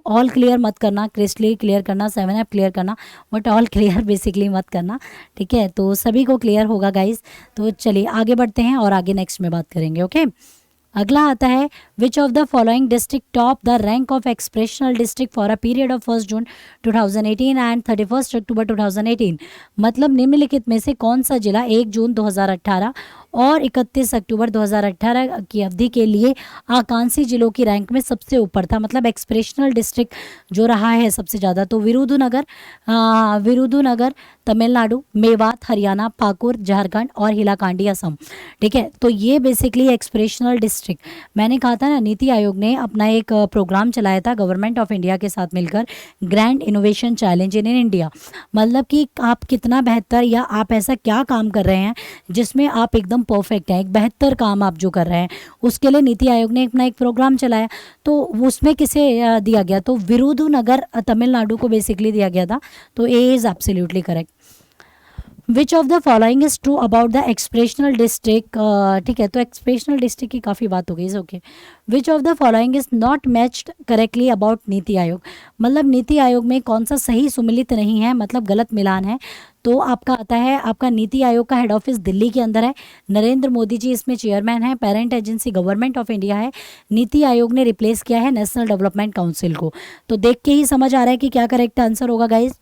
ऑल क्लियर मत करना, क्रिस्टली क्लियर करना, 7 ऐप क्लियर करना, बट ऑल क्लियर बेसिकली मत करना। ठीक है, तो सभी को क्लियर होगा गाइज। तो चलिए आगे बढ़ते हैं और आगे नेक्स्ट में बात करेंगे। ओके, अगला आता है, which of the following district top the rank of expressional district for a period of 1 June 2018 and 31 अक्टूबर 2018। मतलब निम्नलिखित में से कौन सा जिला 1 जून 2018 और 31 अक्टूबर 2018 की अवधि के लिए आकांक्षी जिलों की रैंक में सबसे ऊपर था? मतलब एक्सप्रेशनल डिस्ट्रिक्ट जो रहा है सबसे ज़्यादा, तो विरुधुनगर तमिलनाडु, मेवात हरियाणा, पाकुर झारखंड और हिलाकांडी असम। ठीक है, तो ये बेसिकली एक्सप्रेशनल डिस्ट्रिक्ट, मैंने कहा था ना, नीति आयोग ने अपना एक प्रोग्राम चलाया था गवर्नमेंट ऑफ इंडिया के साथ मिलकर, grand innovation challenge in India. मतलब कि आप कितना बेहतर या आप ऐसा क्या काम कर रहे हैं जिसमें आप एकदम परफेक्ट हैं, एक बेहतर काम आप जो कर रहे हैं, उसके लिए नीति आयोग ने अपना एक प्रोग्राम चलाया। तो उसमें किसे दिया गया? तो विरुधुनगर तमिलनाडु को बेसिकली दिया गया था। तो A is absolutely correct. Which of the following is true about the expressional district. ठीक है, तो एक्सप्रेशनल डिस्ट्रिक्ट की काफ़ी बात हो गई। Okay, which of the following is not matched correctly about नीति आयोग। मतलब नीति आयोग में कौन सा सही सुमिलित नहीं है, मतलब गलत मिलान है। तो आपका आता है, आपका नीति आयोग का हेड ऑफिस दिल्ली के अंदर है, नरेंद्र मोदी जी इसमें चेयरमैन है, parent agency government of India है। नीति आयोग ने रिप्लेस किया है नेशनल डेवलपमेंट काउंसिल को। तो देख के ही समझ आ रहा है कि क्या करेक्ट आंसर होगा गाइज।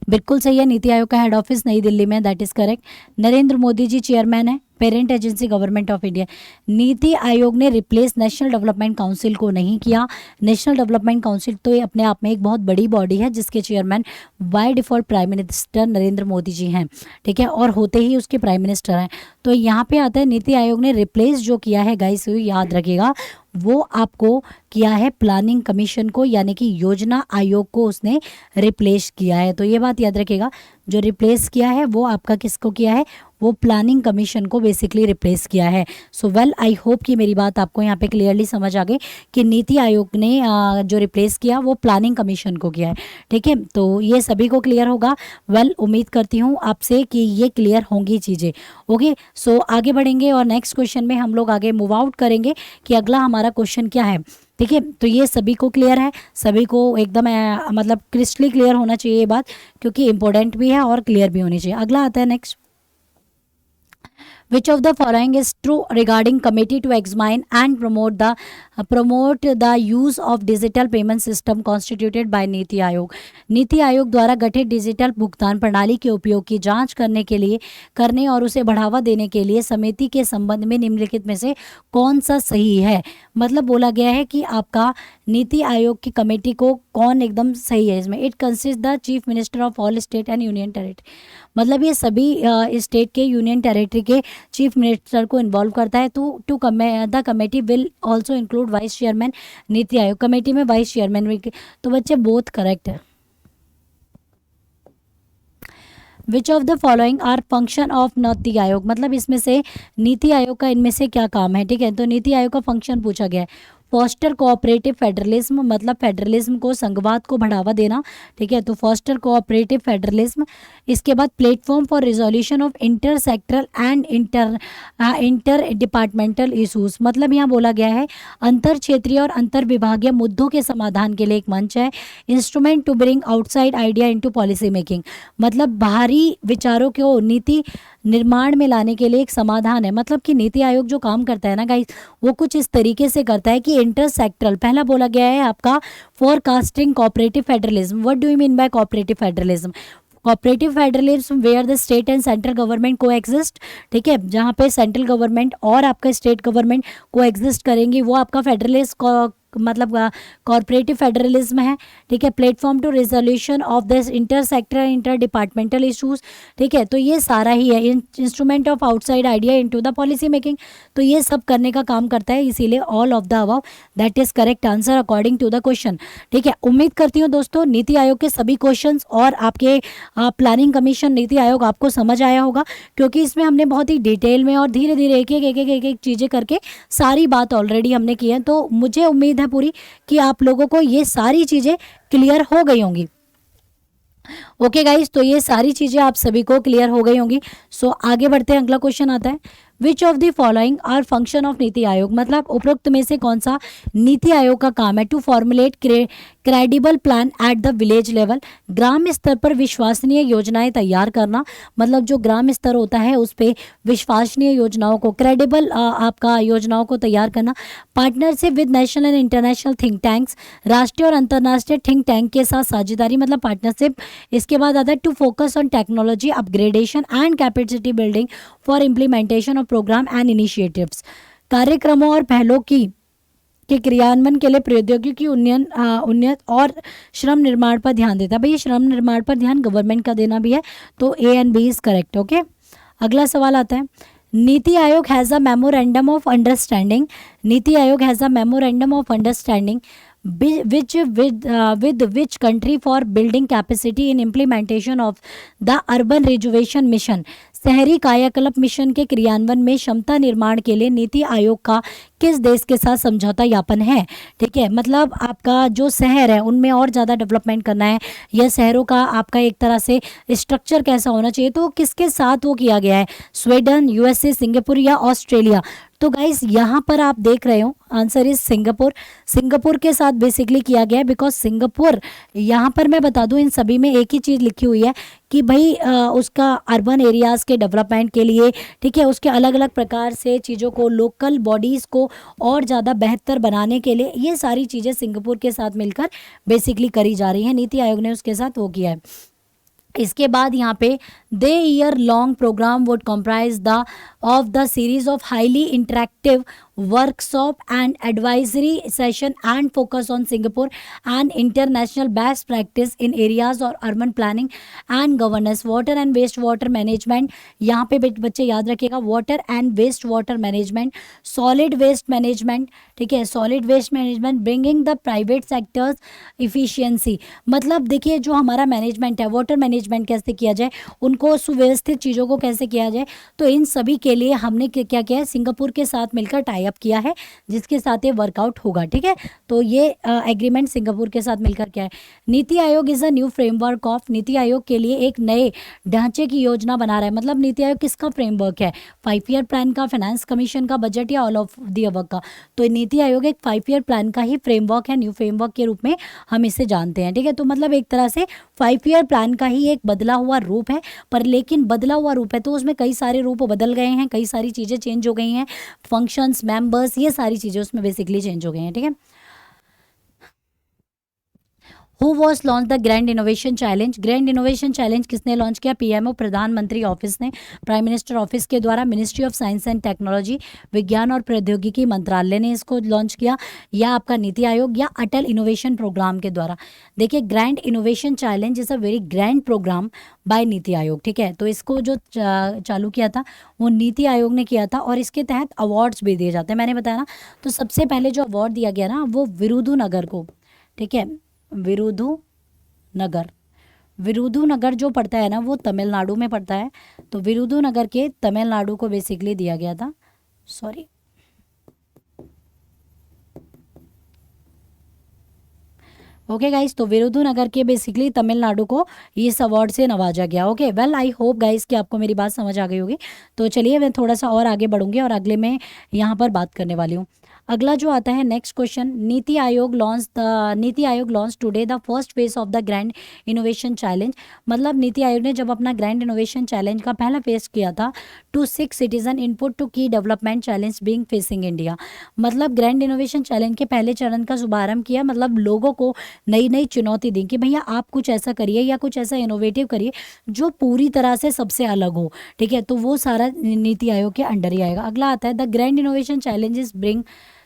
बिल्कुल सही है, नीति आयोग का हेड ऑफिस नई दिल्ली में, that is correct. Narendra Modi ji chairman है, parent agency government of India. NITI Aayog ने रिप्लेस नेशनल डेवलपमेंट काउंसिल को नहीं किया। नेशनल डेवलपमेंट काउंसिल तो ये अपने आप में एक बहुत बड़ी बॉडी है जिसके chairman by default prime minister Narendra Modi ji हैं। ठीक है, और होते ही उसके प्राइम मिनिस्टर हैं। तो यहाँ पे आता है नीति आयोग ने रिप्लेस जो किया है गाइस, याद रखिएगा, वो आपको किया है प्लानिंग कमीशन को, यानी कि योजना आयोग को उसने रिप्लेस किया है। तो ये बात याद रखिएगा, जो रिप्लेस किया है वो आपका किसको किया है? वो प्लानिंग कमीशन को बेसिकली रिप्लेस किया है। सो वेल, आई होप कि मेरी बात आपको यहाँ पे क्लियरली समझ आ गई कि नीति आयोग ने जो रिप्लेस किया वो प्लानिंग कमीशन को किया है। ठीक है, तो ये सभी को क्लियर होगा। वेल, उम्मीद करती हूँ आपसे कि ये क्लियर होंगी चीज़ें। ओके, सो आगे बढ़ेंगे और नेक्स्ट क्वेश्चन में हम लोग आगे मूव आउट करेंगे कि अगला हमारा क्वेश्चन क्या है। ठीक है, तो ये सभी को क्लियर है, सभी को एकदम मतलब क्रिस्टली क्लियर होना चाहिए ये बात, क्योंकि इंपॉर्टेंट भी है और क्लियर भी होनी चाहिए। अगला आता है next, which of the following is true regarding committee to examine and promote the use of digital payment system constituted by NITI Aayog. NITI Aayog द्वारा गठित डिजिटल भुगतान प्रणाली के उपयोग की जांच करने और उसे बढ़ावा देने के लिए समिति के संबंध में निम्नलिखित में से कौन सा सही है? मतलब बोला गया है कि आपका नीति आयोग की कमेटी को कौन एकदम सही है इसमें। It consist the chief minister of all state and union territory. मतलब ये सभी स्टेट के, यूनियन टेरिटरी के चीफ मिनिस्टर को इन्वॉल्व करता है। तो the committee will also include vice chairman. NITI Aayog committee में वाइस चेयरमैन भी। तो बच्चे बोथ करेक्ट है। Which of the following are function of NITI Aayog. मतलब इसमें से नीति आयोग का इनमें से क्या काम है? ठीक है, तो नीति आयोग का फंक्शन पूछा गया है। फॉस्टर कोऑपरेटिव फेडरलिज्म, मतलब फेडरलिज्म को, संघवाद को बढ़ावा देना। ठीक है, तो फॉस्टर कोऑपरेटिव फेडरलिज्म। इसके बाद platform for resolution of inter sectoral and inter departmental issues. मतलब यहाँ बोला गया है अंतर क्षेत्रीय और अंतर विभागीय मुद्दों के समाधान के लिए एक मंच है। Instrument to bring outside idea into policy making. मतलब बाहरी विचारों को नीति निर्माण में लाने के लिए एक समाधान है। मतलब कि नीति आयोग जो काम करता है ना गाइस, वो कुछ इस तरीके से करता है कि इंटरसेक्टरल, पहला बोला गया है आपका forecasting cooperative federalism. What do you mean by cooperative federalism? Cooperative federalism where the state and central government coexist. ठीक है, जहाँ पे सेंट्रल गवर्नमेंट और आपका स्टेट गवर्नमेंट को एग्जिस्ट करेंगी, वो आपका फेडरलिज्म मतलब कॉर्पोरेटिव फेडरलिज्म है, ठीक है, platform to resolution of this inter sector inter departmental issues, ठीक है, तो ये सारा ही है। Instrument of outside idea into the policy making, तो ये सब करने का काम करता है, इसीलिए all of the above that is correct answer according to the question, ठीक है। उम्मीद करती हूँ दोस्तों नीति आयोग के सभी क्वेश्चंस और आपके प्लानिंग कमीशन नीति आयोग आपको समझ आया होगा, क्योंकि इसमें हमने बहुत ही डिटेल में और धीरे धीरे एक एक चीज़ें करके सारी बात ऑलरेडी हमने की है। तो मुझे उम्मीद है पूरी कि आप लोगों को ये सारी चीज़ें क्लियर हो गई होंगी। ओके गाइस, तो ये सारी चीज़ें आप सभी को क्लियर हो गई होंगी। सो आगे बढ़ते हैं, अगला क्वेश्चन आता है, which of the following are function of NITI Aayog, मतलब उपरोक्त में से कौन सा नीति आयोग का काम है, to formulate credible plan at the village level, ग्राम स्तर पर विश्वसनीय योजनाएं तैयार करना, मतलब जो ग्राम स्तर होता है उस पर विश्वसनीय योजनाओं को, क्रेडिबल आपका योजनाओं को तैयार करना, partnership with national and international think tanks, राष्ट्रीय और अंतर्राष्ट्रीय थिंक टैंक के साथ साझेदारी मतलब पार्टनरशिप। इसके बाद आता है to focus on technology upgradation and capacity building for implementation of program and initiatives, कार्यक्रमों और पहलों की के क्रियान्वयन के लिए प्रौद्योगिकी उन्नयन और श्रम निर्माण पर ध्यान देता है। भाई श्रम निर्माण पर ध्यान गवर्नमेंट का देना भी है, तो A and B is correct. Okay, अगला सवाल आता है, NITI Aayog has a memorandum of understanding, NITI Aayog has a memorandum of understanding with which country for building capacity in implementation of the urban rejuvenation mission, शहरी कायाकल्प मिशन के क्रियान्वयन में क्षमता निर्माण के लिए नीति आयोग का किस देश के साथ समझौता ज्ञापन है, ठीक है, मतलब आपका जो शहर है उनमें और ज़्यादा डेवलपमेंट करना है या शहरों का आपका एक तरह से स्ट्रक्चर कैसा होना चाहिए, तो किसके साथ वो किया गया है, स्वीडन, यूएसए, सिंगापुर या ऑस्ट्रेलिया। तो गाइस यहाँ पर आप देख रहे हो आंसर इज सिंगापुर, सिंगापुर के साथ बेसिकली किया गया है, बिकॉज सिंगापुर, यहाँ पर मैं बता दूँ इन सभी में एक ही चीज़ लिखी हुई है कि भाई उसका अर्बन एरियाज़ के डेवलपमेंट के लिए, ठीक है, उसके अलग अलग प्रकार से चीज़ों को, लोकल बॉडीज़ को और ज़्यादा बेहतर बनाने के लिए ये सारी चीज़ें सिंगापुर के साथ मिलकर बेसिकली करी जा रही हैं, नीति आयोग ने उसके साथ वो किया है। इसके बाद यहाँ पे the year long programme would comprise the of the series of highly interactive workshop and advisory session and focus on Singapore and international best practice in areas और urban planning and governance, water and waste water management, यहाँ पे बच्चे याद रखिएगा, water and waste water management, solid waste management, ठीक है, solid waste management, bringing the private sectors efficiency, मतलब देखिए जो हमारा मैनेजमेंट है, वाटर मैनेजमेंट कैसे किया जाए, उनको सुव्यवस्थित चीज़ों को कैसे किया जाए, तो इन सभी के लिए हमने क्या किया है, सिंगापुर के साथ मिलकर टाई अप किया है, जिसके साथ ये वर्कआउट होगा, ठीक है, तो ये एग्रीमेंट सिंगापुर के साथ मिलकर क्या है। NITI Aayog is a new framework of, NITI आयोग के लिए एक नए ढांचे की योजना बना रहा है, मतलब नीति आयोग किसका फ्रेमवर्क है, 5 ईयर प्लान का, फाइनेंस कमीशन का, बजट या ऑल ऑफ द अबव का, तो नीति आयोग एक 5 ईयर प्लान का ही फ्रेमवर्क है, न्यू फ्रेमवर्क के रूप में हम इसे जानते हैं, ठीक है, तो मतलब एक तरह से 5 ईयर प्लान का ही एक बदला हुआ रूप है, पर लेकिन बदला हुआ रूप है तो उसमें कई सारे रूप बदल गए हैं, कई सारी चीज़ें चेंज हो गई हैं, फंक्शंस, मेंबर्स, ये सारी चीज़ें उसमें बेसिकली चेंज हो गई हैं, ठीक है। Who was launch the grand innovation challenge, grand innovation challenge किसने लॉन्च किया, पीएमओ प्रधानमंत्री ऑफिस ने, प्राइम मिनिस्टर ऑफिस के द्वारा, ministry of science and technology, विज्ञान और प्रौद्योगिकी मंत्रालय ने इसको लॉन्च किया, या आपका नीति आयोग या अटल इनोवेशन प्रोग्राम के द्वारा। देखिए grand innovation challenge is a very grand program by NITI Aayog, ठीक है, तो इसको जो चालू किया था वो नीति आयोग ने किया था, और इसके तहत अवार्ड्स भी दिए जाते हैं, मैंने बताया ना, तो सबसे पहले जो अवार्ड दिया गया ना वो विरुधुनगर को, ठीक है, विरुधुनगर, विरुधुनगर जो पड़ता है ना वो तमिलनाडु में पड़ता है, तो विरुधुनगर के तमिलनाडु को बेसिकली दिया गया था, सॉरी, ओके गाइस, तो विरुधुनगर के बेसिकली तमिलनाडु को इस अवार्ड से नवाजा गया। Okay, well I hope guys कि आपको मेरी बात समझ आ गई होगी। तो चलिए मैं थोड़ा सा और आगे बढ़ूंगी और अगले में यहाँ पर बात करने वाली हूँ। अगला जो आता है next question, NITI Aayog launch today the first phase of the grand innovation challenge, मतलब नीति आयोग ने जब अपना ग्रैंड इनोवेशन चैलेंज का पहला फेज किया था, टू 6 सिटीजन इनपुट टू की development challenge being facing India, मतलब ग्रैंड इनोवेशन चैलेंज के पहले चरण का शुभारंभ किया, मतलब लोगों को नई नई चुनौती दी कि भैया आप कुछ ऐसा करिए या कुछ ऐसा इनोवेटिव करिए जो पूरी तरह से सबसे अलग हो, ठीक है, तो वो सारा नीति आयोग के अंडर ही आएगा। अगला आता है the grand innovation challenges bring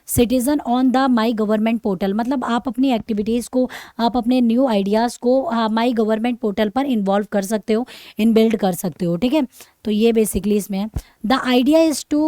citizen on the my government portal, मतलब आप अपनी एक्टिविटीज़ को, आप अपने न्यू आइडियाज़ को माई गवर्नमेंट पोर्टल पर इन्वॉल्व कर सकते हो, इनबिल्ड कर सकते हो, ठीक है। तो ये बेसिकली इसमें है। The idea is to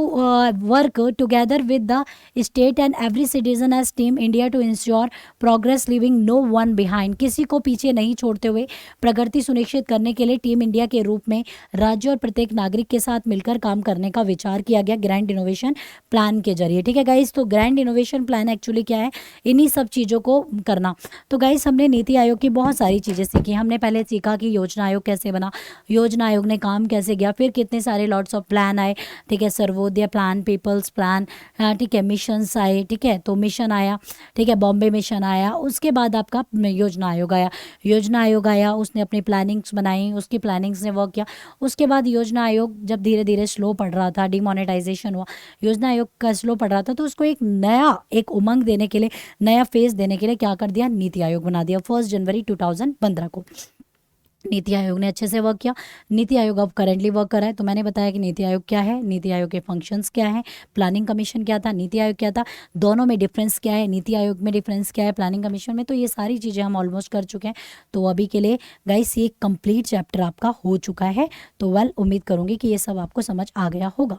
work together with the state and every citizen as team India to ensure progress, leaving no one behind, किसी को पीछे नहीं छोड़ते हुए प्रगति सुनिश्चित करने के लिए टीम इंडिया के रूप में राज्य और प्रत्येक नागरिक के साथ मिलकर काम करने का विचार किया गया ग्रैंड इनोवेशन प्लान के जरिए, ठीक है गाइस। तो ग्रैंड इनोवेशन प्लान एक्चुअली क्या है, इन्हीं सब चीज़ों को करना। तो गाइस हमने नीति आयोग की बहुत सारी चीज़ें सीखी। हमने पहले सीखा कि योजना आयोग कैसे बना, योजना आयोग ने काम कैसे किया, फिर कितने सारे लॉट्स ऑफ प्लान आए, ठीक है, सर्वोदय प्लान, पीपल्स प्लान, ठीक है, मिशंस आए, ठीक है, तो मिशन आया, ठीक है, बॉम्बे मिशन आया, उसके बाद आपका योजना आयोग आया। योजना आयोग आया, उसने अपनी प्लानिंग्स बनाई, उसकी प्लानिंग्स ने वर्क किया। उसके बाद योजना आयोग जब धीरे धीरे स्लो पड़ रहा था, डिमोनेटाइजेशन हुआ, योजना आयोग का स्लो पड़ रहा था, तो उसको एक नया एक उमंग देने के लिए, नया फेज देने के लिए क्या कर दिया, नीति आयोग बना दिया 1 जनवरी 2015 को। नीति आयोग ने अच्छे से वर्क किया। नीति आयोग अब करेंटली वर्क कर रहा है। तो मैंने बताया कि नीति आयोग क्या है, नीति आयोग के फंक्शंस क्या है, प्लानिंग कमीशन क्या था, नीति आयोग क्या था, दोनों में डिफरेंस क्या है, नीति आयोग में डिफरेंस क्या है, प्लानिंग कमीशन में। तो ये सारी चीज़ें हम ऑलमोस्ट कर चुके हैं। तो अभी के लिए गाइस ये कंप्लीट चैप्टर आपका हो चुका है। तो वेल उम्मीद करूँगी कि ये सब आपको समझ आ गया होगा।